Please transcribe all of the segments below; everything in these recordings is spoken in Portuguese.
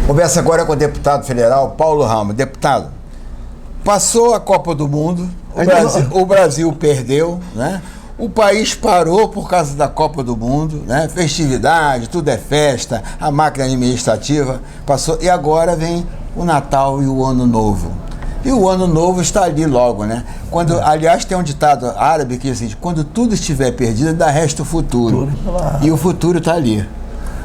Conversa agora com o deputado federal Paulo Ramos. Deputado, passou a Copa do Mundo, o Brasil perdeu, né? O país parou por causa da Copa do Mundo, né? Festividade, tudo é festa, a máquina administrativa passou, e agora vem o Natal e o Ano Novo. E o Ano Novo está ali logo, né? Aliás, tem um ditado árabe que diz assim: quando tudo estiver perdido, dá resto o futuro. E o futuro está ali.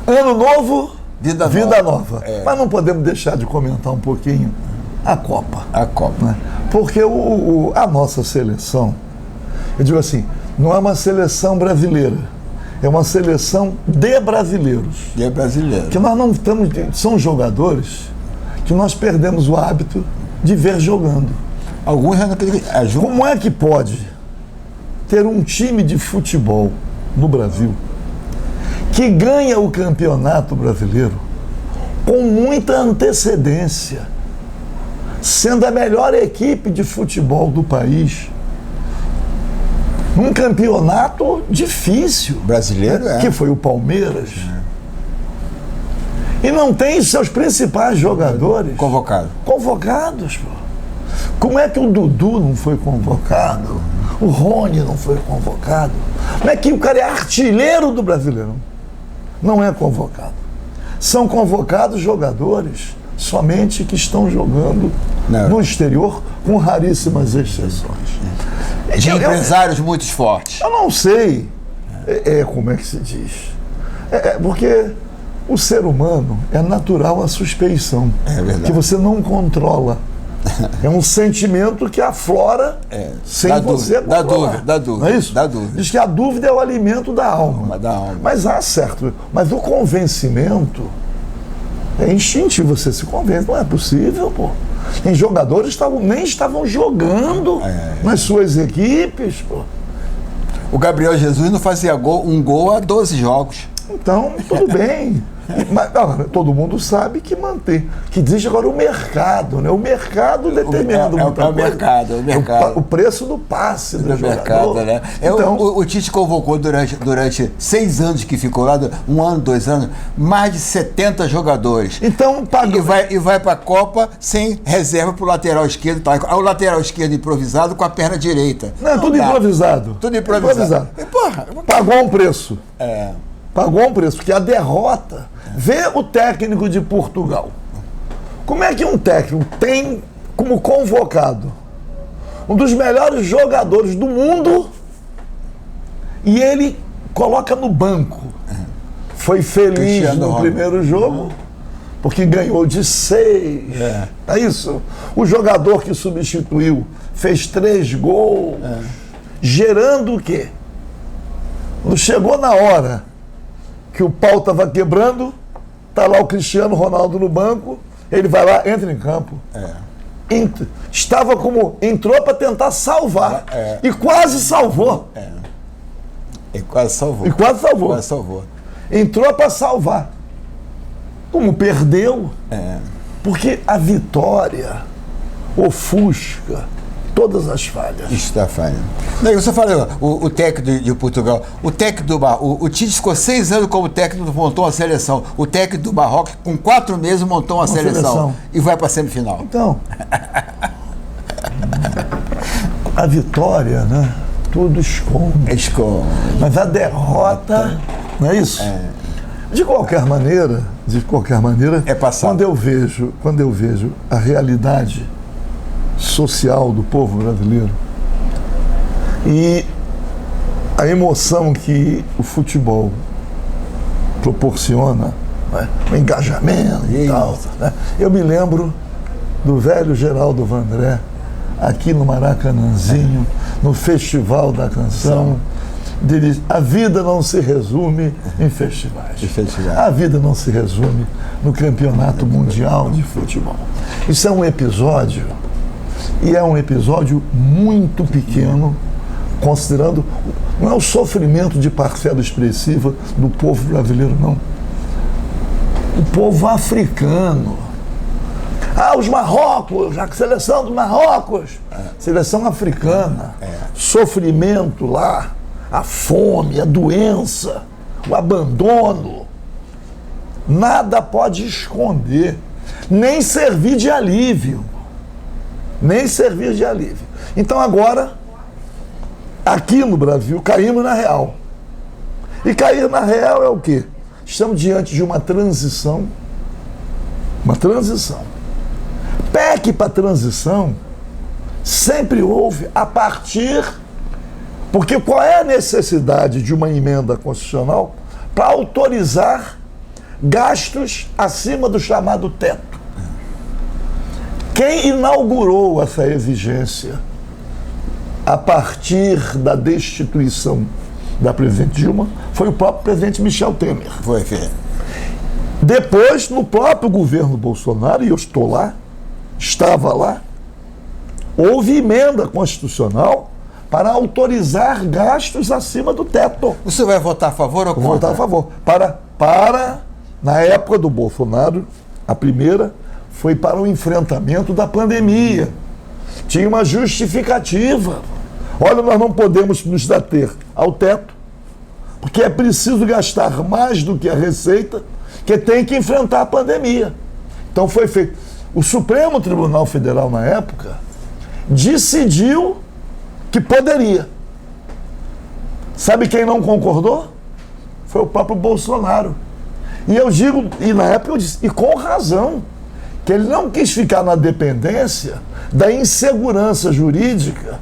Ano Novo, vida nova. É. Mas não podemos deixar de comentar um pouquinho a Copa. A Copa. Né? Porque a nossa seleção, eu digo assim, não é uma seleção brasileira, é uma seleção de brasileiros. De brasileiros. Que nós não estamos. São jogadores que nós perdemos o hábito de ver jogando. Alguns já não acreditam. Como é que pode ter um time de futebol no Brasil que ganha o campeonato brasileiro com muita antecedência, sendo a melhor equipe de futebol do país, num campeonato difícil, brasileiro, que foi o Palmeiras, e não tem seus principais jogadores convocados, pô. Como é que o Dudu não foi convocado? O Rony não foi convocado? Como é que o cara é artilheiro do Brasileirão? Não é convocado. São convocados jogadores somente que estão jogando no exterior, com raríssimas exceções. De empresários muito fortes. Eu não sei como é que se diz. Porque o ser humano é natural a suspeição. É verdade. Que você não controla. É um sentimento que aflora sem você controlar. Dá dúvida. Não é isso? Dá dúvida. Diz que a dúvida é o alimento da alma. Mas certo. Mas o convencimento é instintivo, você se convence. Não é possível, pô. Tem jogadores que nem estavam jogando nas suas equipes, pô. O Gabriel Jesus não fazia um gol há 12 jogos. Então, tudo bem. Mas todo mundo sabe que existe agora o mercado, né? O mercado determinando muita coisa. O mercado. O preço do passe do mercado, né? Então, o Tite convocou durante 6 anos que ficou lá, 1 ano, 2 anos, mais de 70 jogadores. Então, E vai para a Copa sem reserva para o lateral esquerdo. Tá? O lateral esquerdo improvisado com a perna direita. Não, tudo improvisado. Tudo improvisado. E, porra, pagou um preço. Pagou um preço, porque a derrota. Vê o técnico de Portugal. Como é que um técnico tem como convocado um dos melhores jogadores do mundo e ele coloca no banco? Foi feliz no primeiro jogo, porque ganhou de 6. É isso? O jogador que substituiu fez 3 gols, gerando o quê? Quando chegou na hora que o pau estava quebrando, está lá o Cristiano Ronaldo no banco, ele vai lá, entra em campo. Entrou para tentar salvar. E quase salvou. E quase salvou. Entrou para salvar. Como perdeu, porque a vitória ofusca todas as falhas. Está falhando. Você falou, o técnico de Portugal, o técnico o Tite ficou 6 anos como técnico, montou uma seleção. O técnico do Marrocos, com 4 meses, montou uma seleção. E vai para a semifinal. Então, a vitória, né? Tudo esconde. Mas a derrota, não é isso? De qualquer maneira, é passado. Quando eu vejo a realidade social do povo brasileiro e a emoção que o futebol proporciona, né? O engajamento e tal, né? Eu me lembro do velho Geraldo Vandré aqui no Maracanãzinho, no Festival da Canção. A vida não se resume em festivais. A vida não se resume no Campeonato Mundial de Futebol. Isso é um episódio. E é um episódio muito pequeno, considerando, não é o sofrimento de parcela expressiva do povo brasileiro, não. O povo africano. Os Marrocos, a seleção do Marrocos. Seleção africana. Sofrimento lá, a fome, a doença, o abandono. Nada pode esconder nem servir de alívio. Nem servir de alívio. Então agora, aqui no Brasil, caímos na real. E cair na real é o quê? Estamos diante de uma transição. Uma transição. PEC para transição sempre houve a partir... Porque qual é a necessidade de uma emenda constitucional para autorizar gastos acima do chamado teto? Quem inaugurou essa exigência a partir da destituição da presidente Dilma foi o próprio presidente Michel Temer. Foi, filho. Depois, no próprio governo Bolsonaro, e eu estou lá, estava lá, houve emenda constitucional para autorizar gastos acima do teto. Você vai votar a favor ou contra? Vou votar a favor. Na época do Bolsonaro, a primeira foi para o enfrentamento da pandemia. Tinha uma justificativa. Olha, nós não podemos nos ater ao teto, porque é preciso gastar mais do que a receita, que tem que enfrentar a pandemia. Então foi feito. O Supremo Tribunal Federal, na época, decidiu que poderia. Sabe quem não concordou? Foi o próprio Bolsonaro. E eu digo, e na época eu disse, e com razão, que ele não quis ficar na dependência da insegurança jurídica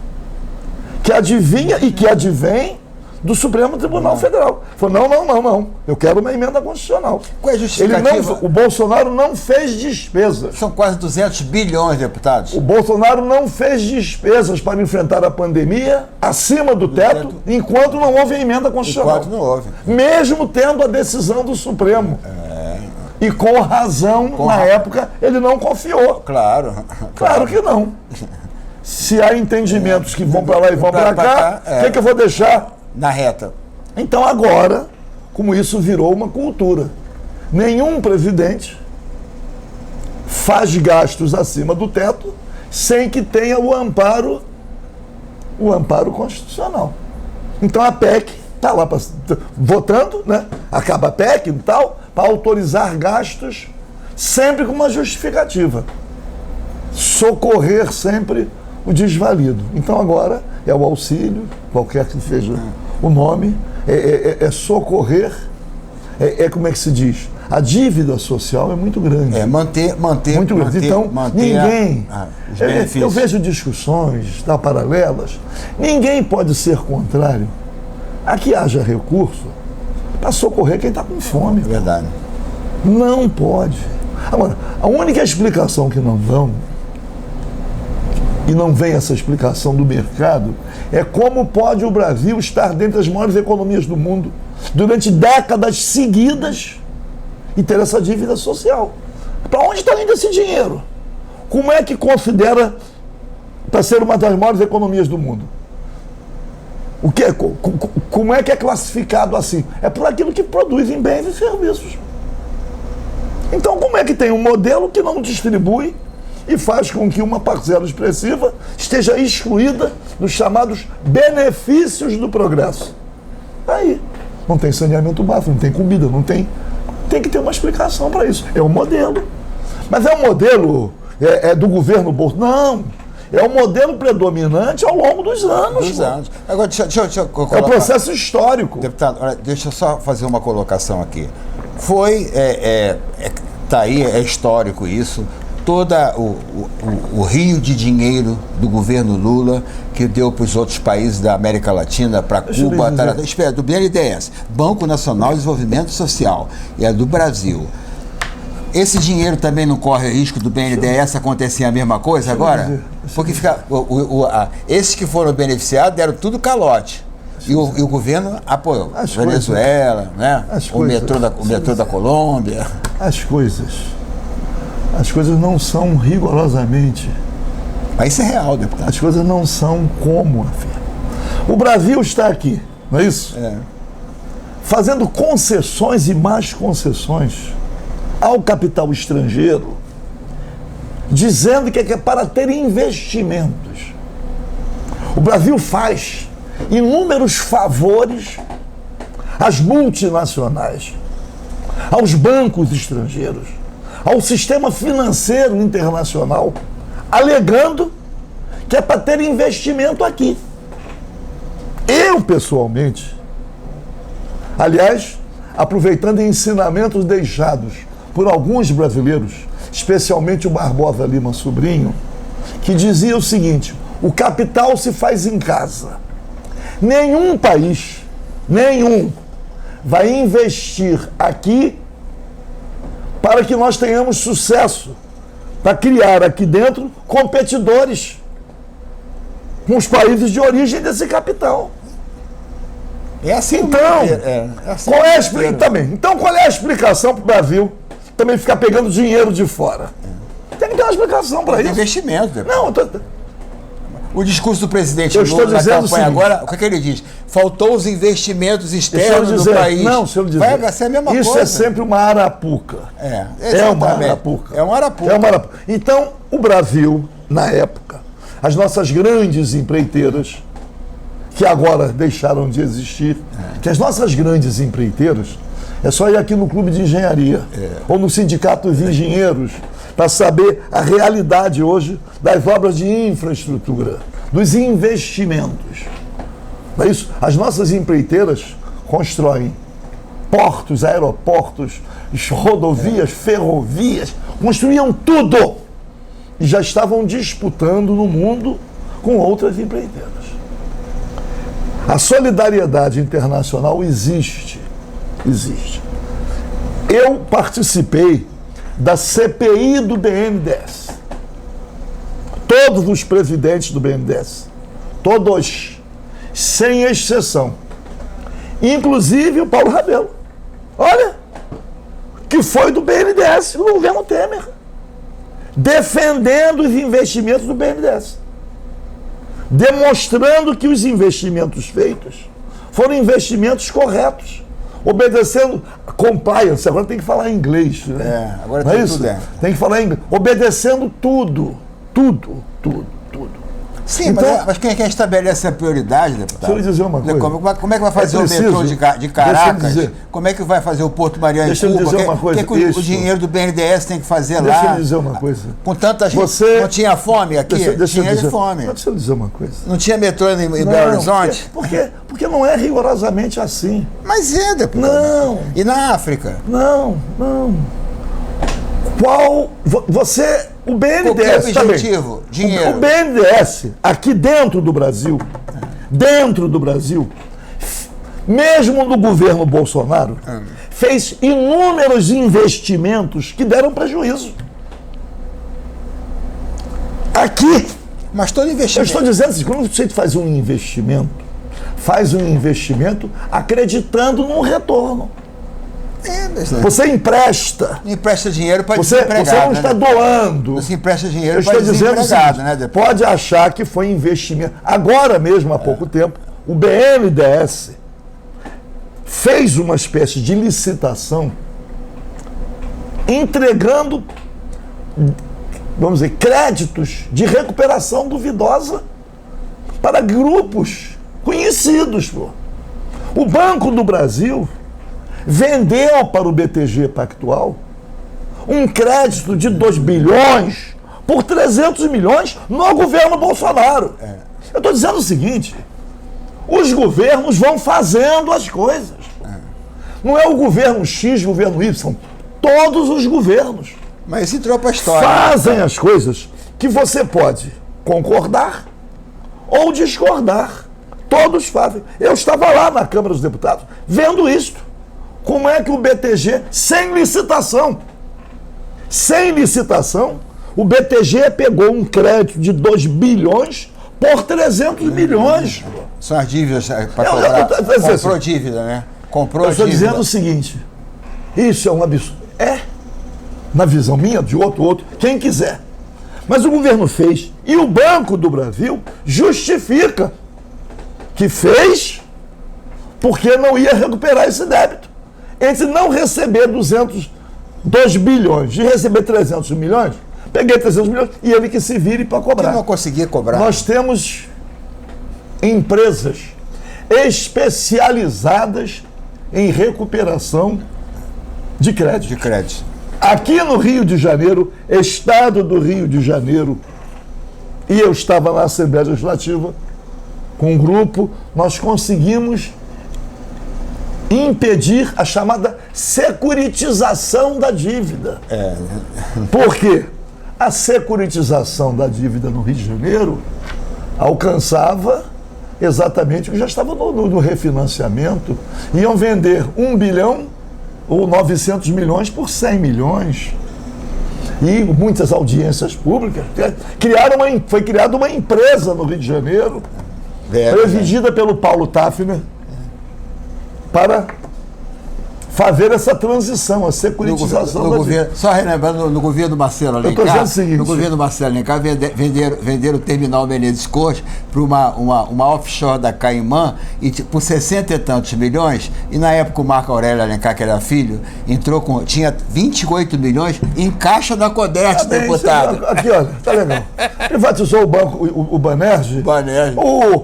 que adivinha e que advém do Supremo Tribunal Federal. Falou, não, eu quero uma emenda constitucional. Qual é a justificativa? O Bolsonaro não fez despesas. São quase 200 bilhões, deputados. O Bolsonaro não fez despesas para enfrentar a pandemia acima do teto, enquanto não houve emenda constitucional. Enquanto não houve. Mesmo tendo a decisão do Supremo. E com razão, época, ele não confiou. Claro. Claro que não. Se há entendimentos que vão para lá e vão para cá, o que eu vou deixar? Na reta. Então agora, como isso virou uma cultura, nenhum presidente faz gastos acima do teto sem que tenha o amparo constitucional. Então a PEC está lá votando, né? Acaba a PEC e tal, para autorizar gastos sempre com uma justificativa. Socorrer sempre o desvalido. Então agora é o auxílio, qualquer que seja o nome, é socorrer, como é que se diz? A dívida social é muito grande. Manter muito grande. Então, ninguém... os benefícios. Eu vejo discussões paralelas. Ninguém pode ser contrário a que haja recurso para socorrer quem está com fome. É verdade. Não pode. Agora, a única explicação que não dão, e não vem essa explicação do mercado, é como pode o Brasil estar dentre as maiores economias do mundo durante décadas seguidas e ter essa dívida social. Para onde está indo esse dinheiro? Como é que considera para ser uma das maiores economias do mundo? Como é que é classificado assim? É por aquilo que produz em bens e serviços. Então, como é que tem um modelo que não distribui e faz com que uma parcela expressiva esteja excluída dos chamados benefícios do progresso? Aí, não tem saneamento básico, não tem comida, não tem... Tem que ter uma explicação para isso. É um modelo. Mas é um modelo do governo Bolsonaro? Não. É um modelo predominante ao longo dos anos. Agora, deixa eu colocar... É um processo histórico. Deputado, olha, deixa eu só fazer uma colocação aqui. Tá aí, é histórico isso. Todo o rio de dinheiro do governo Lula que deu para os outros países da América Latina, para Cuba, do BNDES, Banco Nacional de Desenvolvimento Social, e é do Brasil. Esse dinheiro também não corre risco do BNDES acontecer a mesma coisa agora? Porque esses que foram beneficiados deram tudo calote. E o governo apoiou. Venezuela, né? O metrô da Colômbia. As coisas não são rigorosamente. Mas isso é real, deputado. As coisas não são como afirma. O Brasil está aqui, não é isso? Fazendo concessões e mais concessões ao capital estrangeiro, dizendo que é para ter investimentos. O Brasil faz inúmeros favores às multinacionais, aos bancos estrangeiros, ao sistema financeiro internacional, alegando que é para ter investimento aqui. Eu, pessoalmente, aliás, aproveitando ensinamentos deixados por alguns brasileiros, especialmente o Barbosa Lima Sobrinho, que dizia o seguinte: o capital se faz em casa. Nenhum país, vai investir aqui para que nós tenhamos sucesso, para criar aqui dentro competidores com os países de origem desse capital. É assim. Então, assim qual é a explicação para o Brasil também ficar pegando dinheiro de fora? Tem que ter uma explicação para isso. Investimento. Não, o discurso do presidente Lula na campanha agora, o que ele diz? Faltou os investimentos externos do país. Não, se eu dizer, vai ser a mesma isso coisa. É sempre uma arapuca. É uma arapuca. É uma arapuca. Então, o Brasil, na época, as nossas grandes empreiteiras, que agora deixaram de existir, que as nossas grandes empreiteiras, é só ir aqui no Clube de Engenharia, ou no Sindicato dos Engenheiros, para saber a realidade hoje das obras de infraestrutura, dos investimentos. Não é isso? As nossas empreiteiras constroem portos, aeroportos, rodovias, ferrovias, construíam tudo e já estavam disputando no mundo com outras empreiteiras. A solidariedade internacional existe. Eu participei da CPI do BNDES. Todos os presidentes do BNDES, todos, sem exceção, inclusive o Paulo Rabelo, olha, que foi do BNDES no governo Temer, defendendo os investimentos do BNDES, demonstrando que os investimentos feitos foram investimentos corretos, obedecendo compliance, agora tem que falar em inglês, né? Agora não tem é isso? Tudo tem que falar em inglês, obedecendo tudo. Sim, então, mas quem é que estabelece a prioridade, deputado? Deixa eu lhe dizer uma coisa. Como é que vai fazer o metrô de Caracas? Como é que vai fazer o Porto Mariana em Cuba? Deixa eu lhe dizer uma coisa. O que o dinheiro do BNDES tem que fazer lá? Deixa eu lhe dizer uma coisa. Com tanta gente, não tinha fome aqui? Tinha fome. Deixa eu lhe dizer uma coisa. Não tinha metrô em Belo Horizonte? Porque não é rigorosamente assim. Mas é, deputado. Não. E na África? Não. O BNDES objetivo? Dinheiro. O BNDES, aqui dentro do Brasil, mesmo no governo Bolsonaro, fez inúmeros investimentos que deram prejuízo. Aqui. Mas todo investimento. Eu estou dizendo assim, quando você faz um investimento acreditando num retorno. Você empresta. Empresta dinheiro para você não está doando. Você empresta dinheiro para desempregado, né? Pode achar que foi investimento. Agora mesmo, há pouco tempo, o BNDES fez uma espécie de licitação entregando, vamos dizer, créditos de recuperação duvidosa para grupos conhecidos. O Banco do Brasil vendeu para o BTG Pactual um crédito de 2 bilhões por 300 milhões no governo Bolsonaro. Eu estou dizendo o seguinte: os governos vão fazendo as coisas. Não é o governo X, governo Y. Todos os governos. Mas isso entrou para a história. Fazem as coisas que você pode concordar ou discordar. Todos fazem. Eu estava lá na Câmara dos Deputados vendo isto. Como é que o BTG, sem licitação, o BTG pegou um crédito de 2 bilhões por 300 milhões. São as dívidas para cobrar. Comprou dívida, né? Comprou dívida. Eu estou dizendo o seguinte, isso é um absurdo. Na visão minha, de outro, quem quiser. Mas o governo fez, e o Banco do Brasil justifica que fez porque não ia recuperar esse débito. Entre não receber 2 bilhões e receber 300 milhões, peguei 300 milhões e ele que se vire para cobrar. Eu não conseguia cobrar. Nós temos empresas especializadas em recuperação de crédito. Aqui no Rio de Janeiro, estado do Rio de Janeiro, e eu estava na Assembleia Legislativa, com um grupo, nós conseguimos impedir a chamada securitização da dívida. Por quê? A securitização da dívida no Rio de Janeiro alcançava exatamente o que já estava no refinanciamento. Iam vender 1 bilhão ou 900 milhões por 100 milhões. E muitas audiências públicas. Foi criada uma empresa no Rio de Janeiro, presidida pelo Paulo Tafner, para fazer essa transição, a securitização no governo, só relembrando, no governo Marcelo Alencar, no governo Marcelo Alencar venderam o terminal Menezes Cortes para uma offshore da Caimã por 60 e tantos milhões, e na época o Marco Aurélio Alencar, que era filho, tinha 28 milhões em caixa da Coderte, deputado. Aqui, olha, tá legal. Privatizou o banco, o Banerj.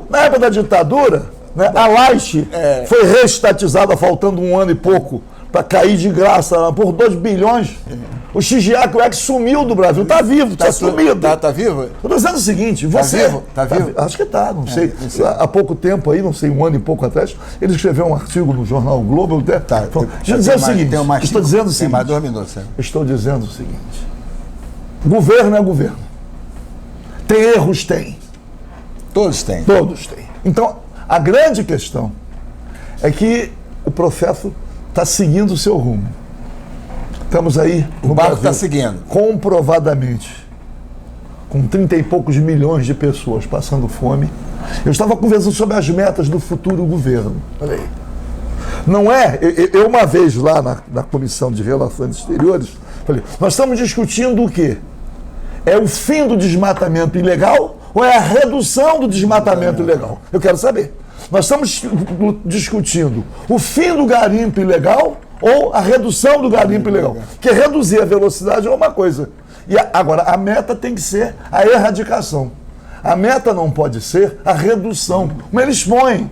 Na época da ditadura, né? A Light foi reestatizada faltando 1 ano e pouco para cair de graça lá, por 2 bilhões. O Xijiak sumiu do Brasil. Está vivo, está sumido. Está vivo? Eu estou dizendo o seguinte, você... Está vivo? Acho que está, não sei. Há pouco tempo aí, não sei, 1 ano e pouco atrás, ele escreveu um artigo no jornal Globo. Estou dizendo o seguinte. Mais 2 minutos. Estou dizendo o seguinte. Governo é governo. Tem erros? Tem. Todos têm. Todos têm. Então, a grande questão é que o processo está seguindo o seu rumo. Estamos aí no Brasil. O barco está seguindo. Comprovadamente, com 30 e poucos milhões de pessoas passando fome. Eu estava conversando sobre as metas do futuro governo. Olha aí. Não é... Eu uma vez lá na Comissão de Relações Exteriores, falei, nós estamos discutindo o quê? É o fim do desmatamento ilegal ou é a redução do desmatamento ilegal? Eu quero saber. Nós estamos discutindo o fim do garimpo ilegal ou a redução do garimpo ilegal? Porque reduzir a velocidade é uma coisa. Agora, a meta tem que ser a erradicação. A meta não pode ser a redução. Como eles põem.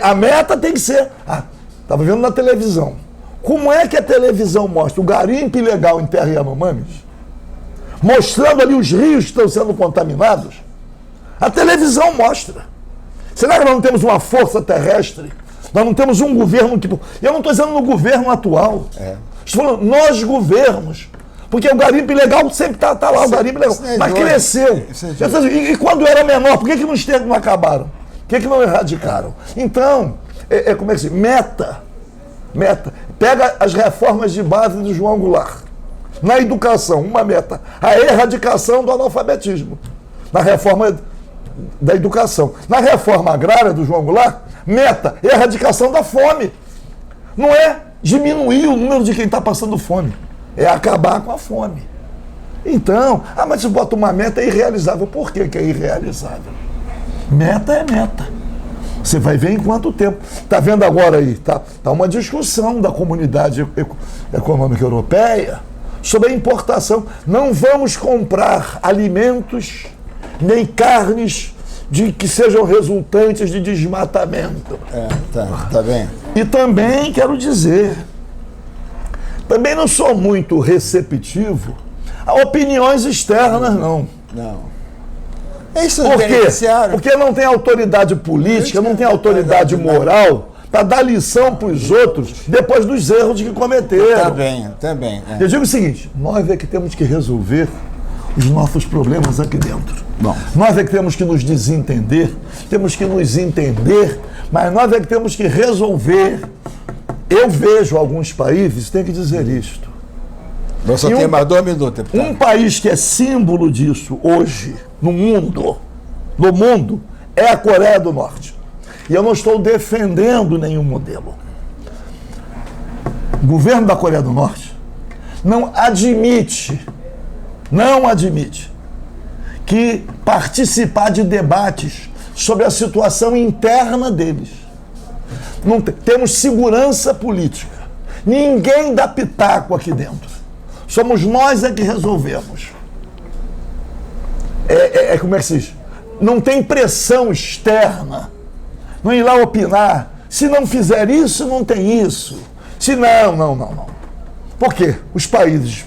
A meta tem que ser... Estava vendo na televisão. Como é que a televisão mostra o garimpo ilegal em Terra Yanomamis? Mostrando ali os rios que estão sendo contaminados. A televisão mostra. Será que nós não temos uma força terrestre? Nós não temos um governo que... Eu não estou dizendo no governo atual. Estou falando nós governos. Porque o garimpo ilegal sempre está lá, o garimpo ilegal. Mas cresceu. E quando era menor, por que não acabaram? Por que não erradicaram? Então, como é que se diz? Meta. Pega as reformas de base do João Goulart. Na educação, uma meta, a erradicação do analfabetismo. Na reforma da educação. Na reforma agrária do João Goulart, meta, erradicação da fome. Não é diminuir o número de quem está passando fome, é acabar com a fome. Então, mas você bota uma meta irrealizável. Por que é irrealizável? Meta é meta. Você vai ver em quanto tempo. Está vendo agora aí, tá uma discussão da Comunidade Econômica Europeia sobre a importação. Não vamos comprar alimentos nem carnes que sejam resultantes de desmatamento. Tá bem. E também quero dizer, também não sou muito receptivo a opiniões externas, não. Por quê? Porque não tem autoridade política, não tem autoridade moral para dar lição para os outros depois dos erros que cometeram. Também. Eu digo o seguinte, nós é que temos que resolver os nossos problemas aqui dentro. Nós é que temos que nos desentender, temos que nos entender, mas nós é que temos que resolver. Eu vejo alguns países, tem que dizer isto. Nós só temos mais 2 minutos, deputado. Um país que é símbolo disso hoje, no mundo, é a Coreia do Norte. E eu não estou defendendo nenhum modelo. O governo da Coreia do Norte não admite que participar de debates sobre a situação interna deles. Não temos segurança política. Ninguém dá pitaco aqui dentro. Somos nós que resolvemos. Como é que se diz? Não tem pressão externa. Não ir lá opinar. Se não fizer isso, não tem isso. Se não. Por quê? Os países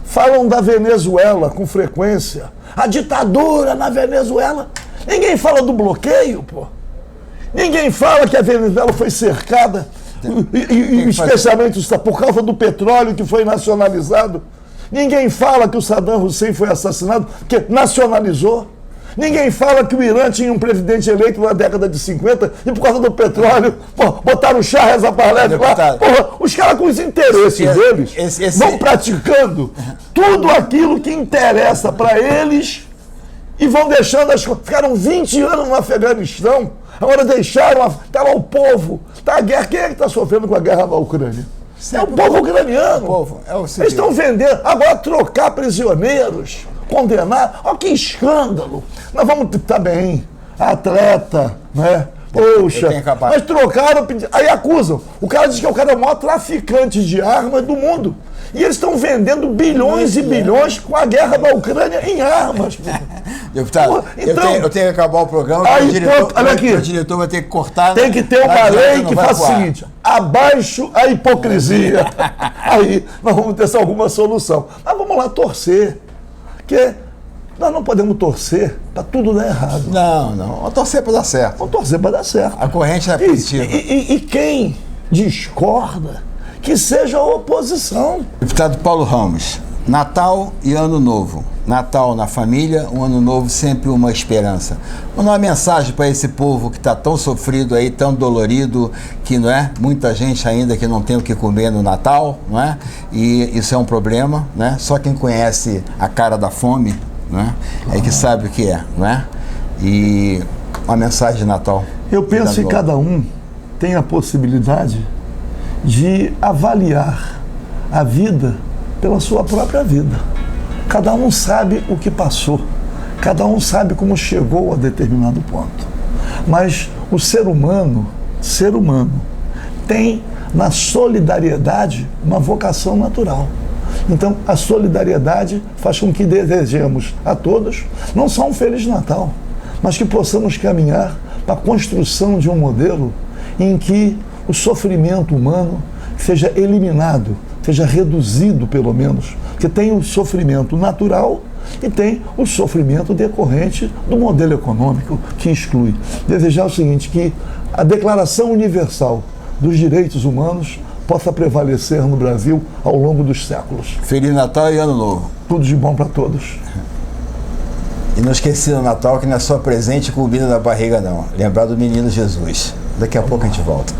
falam da Venezuela com frequência. A ditadura na Venezuela. Ninguém fala do bloqueio, pô. Ninguém fala que a Venezuela foi cercada, especialmente por causa do petróleo que foi nacionalizado. Ninguém fala que o Saddam Hussein foi assassinado porque nacionalizou. Ninguém fala que o Irã tinha um presidente eleito na década de 50 e por causa do petróleo, botaram o Shah Reza Pahlavi lá. Porra, os caras com os interesses deles vão praticando tudo aquilo que interessa para eles e vão deixando as coisas. Ficaram 20 anos no Afeganistão, agora deixaram, tá lá o povo, tá a guerra. Quem é que está sofrendo com a guerra na Ucrânia? É o povo ucraniano. Eles estão vendendo, agora trocar prisioneiros, condenar, olha que escândalo. Nós vamos, tá bem, atleta, né? Poxa, mas trocaram, aí acusam. O cara diz que o cara é o maior traficante de armas do mundo. E eles estão vendendo bilhões e bilhões com a guerra da Ucrânia em armas. Deputado, então, eu tenho que acabar o programa, aí, o diretor vai ter que cortar. Tem que ter uma lei que faça o seguinte: abaixo a hipocrisia. Aí nós vamos ter alguma solução. Mas vamos lá torcer. Porque nós não podemos torcer para tudo dar errado. Não. Vamos torcer para dar certo. Vamos torcer para dar certo. A corrente é positiva. E quem discorda, que seja a oposição. Deputado Paulo Ramos, Natal e Ano Novo. Natal na família, um Ano Novo sempre uma esperança. Manda uma mensagem para esse povo que está tão sofrido aí, tão dolorido, que não é? Muita gente ainda que não tem o que comer no Natal, não é? E isso é um problema, né? Só quem conhece a cara da fome, não é? É que sabe o que é, não é? E uma mensagem de Natal. Eu penso que cada um tem a possibilidade de avaliar a vida pela sua própria vida. Cada um sabe o que passou, cada um sabe como chegou a determinado ponto. Mas o ser humano tem na solidariedade uma vocação natural. Então a solidariedade faz com que desejemos a todos não só um Feliz Natal, mas que possamos caminhar para a construção de um modelo em que o sofrimento humano seja eliminado, seja reduzido pelo menos, porque tem o sofrimento natural e tem o sofrimento decorrente do modelo econômico que exclui. Desejar o seguinte, que a Declaração Universal dos Direitos Humanos possa prevalecer no Brasil ao longo dos séculos. Feliz Natal e Ano Novo. Tudo de bom para todos. E não esqueça no Natal que não é só presente e comida na barriga não. Lembrar do menino Jesus. Daqui a pouco a gente volta.